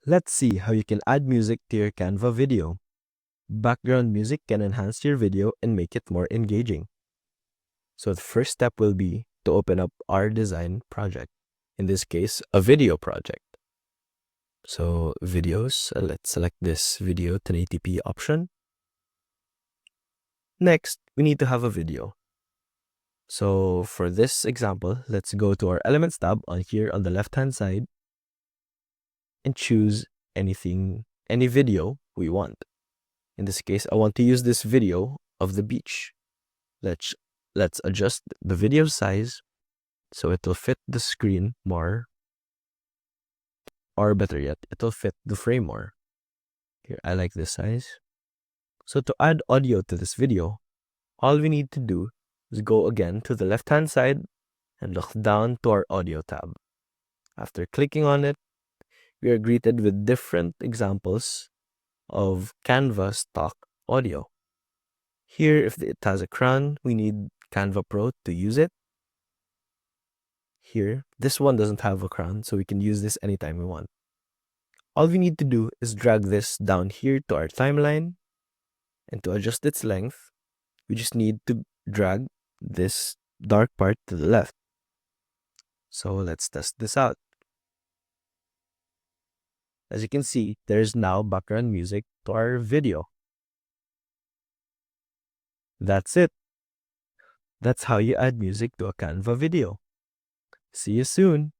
Let's see how you can add music to your Canva video. Background music can enhance your video and make it more engaging. So the first step will be to open up our design project. In this case, a video project. So videos, let's select this video 1080p option. Next, we need to have a video. So for this example, let's go to our Elements tab on here on the left-hand side and choose any video we want. In this case, I want to use this video of the beach. Let's adjust the video size so it will fit the screen more, or better yet, it will fit the frame more. Here, I like this size. So to add audio to this video, all we need to do is go again to the left-hand side and look down to our audio tab. After clicking on it, we are greeted with different examples of Canva stock audio. Here, if it has a crown, we need Canva Pro to use it. Here, this one doesn't have a crown, so we can use this anytime we want. All we need to do is drag this down here to our timeline, and to adjust its length, we just need to drag this dark part to the left. So let's test this out. As you can see, there's now background music to our video. That's it. That's how you add music to a Canva video. See you soon.